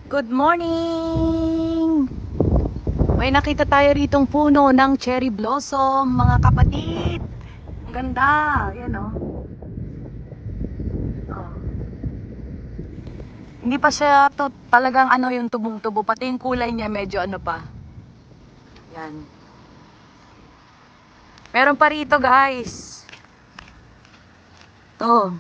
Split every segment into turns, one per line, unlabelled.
Good morning! May nakita tayo ritong puno ng cherry blossom, mga kapatid. Ang ganda, yan oh. Oh. Hindi pa siya to talagang ano yung tubong-tubo, pati yung kulay niya medyo ano pa. Yan. Meron pa rito guys. To.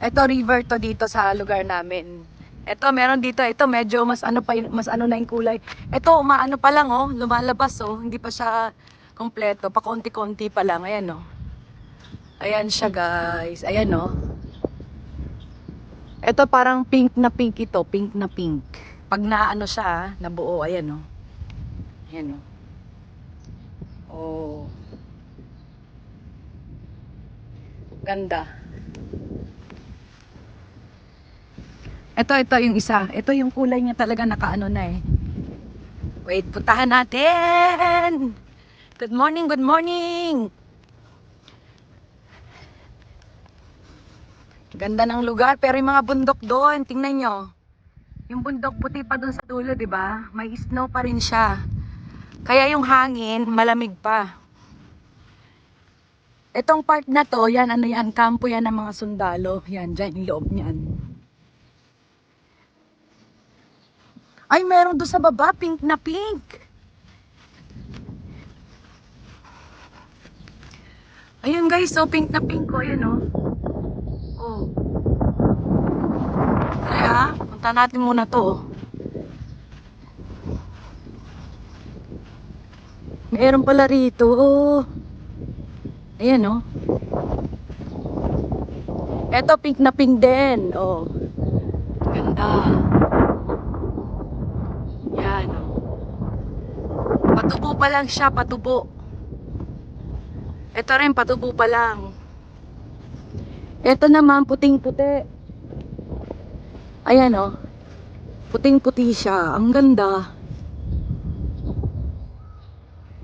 Ito river to dito sa lugar namin. Ito meron dito, ito medyo mas ano pa mas ano na yung kulay. Ito umaano pa lang oh, lumalabas oh, hindi pa siya kompleto, pa konti-konti pa lang. Ayan oh. Ayan siya guys. Ayan oh. Ito parang pink na pink ito, pink na pink. Pag naano siya, nabuo, ayan oh. Ayan oh. Oh. Ganda. Ito yung isa. Ito yung kulay niya talaga nakaano na eh. Wait, puntahan natin! Good morning, good morning! Ganda ng lugar, pero yung mga bundok doon, tingnan nyo. Yung bundok puti pa doon sa dulo, di ba? May snow pa rin siya. Kaya yung hangin, malamig pa. Itong part na to, yan, ano yan, kampo yan ng mga sundalo. Yan, dyan, yung loob niyan. Ay, meron doon sa baba, pink na pink. Ayun guys, so pink na pink ko, ayun oh. Oh. Kaya, punta natin muna to. Meron pala rito. Ayan oh. Eto pink na pink din. Oh. Ganda. Yan oh. Patubo pa lang siya, patubo. Ito rin patubo pa lang. Ito naman puting-puti. Ayan oh. Puting-puti siya. Ang ganda.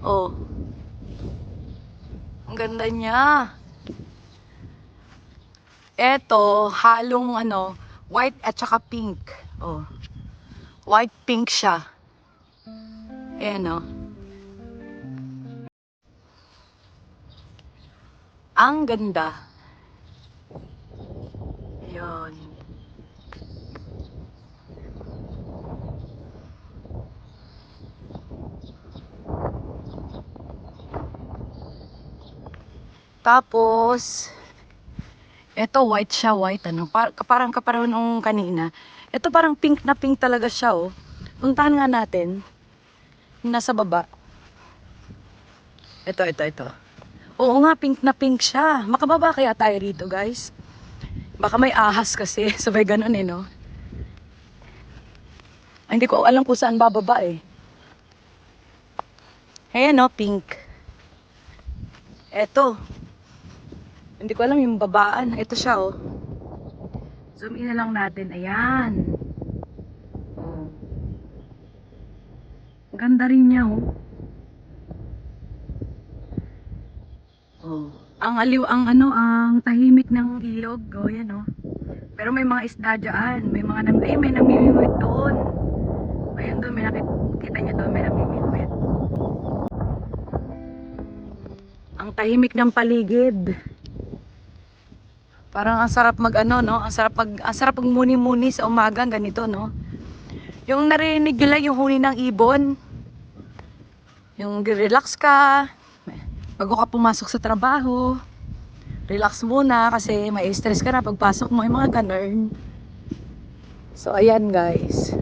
Oh. Ang ganda niya. Ito, halong ano, white at saka pink. Oh. White pink siya. Ayan oh. Ang ganda. Yun. Tapos, ito white siya, white ano. Parang kapareho nung kanina. Ito parang pink na pink talaga siya oh. Puntahan nga natin. Nasa baba. Ito. Oo nga, pink na pink siya. Makababa kaya tayo rito guys. Baka may ahas kasi. Sabay ganun eh no. Ay, hindi ko alam kung saan bababa eh. Ayan no, pink. Ito. Hindi ko alam yung babaan. Ito siya oh. Zoom in na lang natin. Ayan. Ganda rin niya oh. Oh. Ang aliw, ang tahimik ng ilog. Oh, yan oh. Pero may mga isda dyan. May mga may namimiwit doon. Ayun doon, may nakita niyo doon, may namimiwit. Ang tahimik ng paligid. Parang ang sarap mag ano, no? Ang sarap magmuni-muni sa umaga, ganito, no? Yung narinig nila yung huni ng ibon. Yung relax ka. Bago ka pumasok sa trabaho. Relax muna kasi may stress ka na pagpasok mo, yung mga ganun. So, ayan guys.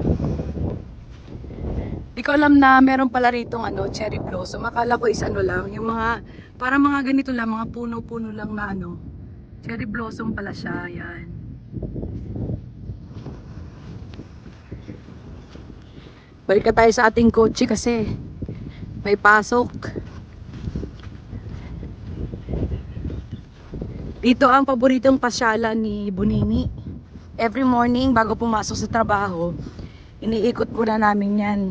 Di ko alam na meron pala rito ano, cherry blossom. Akala ko is ano lang, yung mga, para mga ganito lang, mga puno-puno lang na ano. Cherry blossom pala siya, yan. Balik tayo sa ating kotse kasi may pasok. Dito ang paboritong pasyalan ni Bunini. Every morning bago pumasok sa trabaho, iniikot muna namin yan.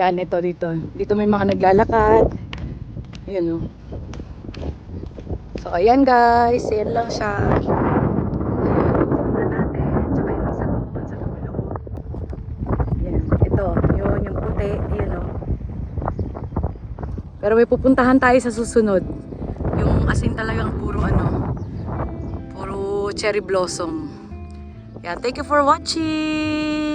Yan, ito dito. Dito may mga naglalakad. Ayan o. So, ayan guys. Ayan lang siya. Ayan. Pero may pupuntahan tayo sa susunod. Yung as in talagang puro puro cherry blossom. Yeah, thank you for watching.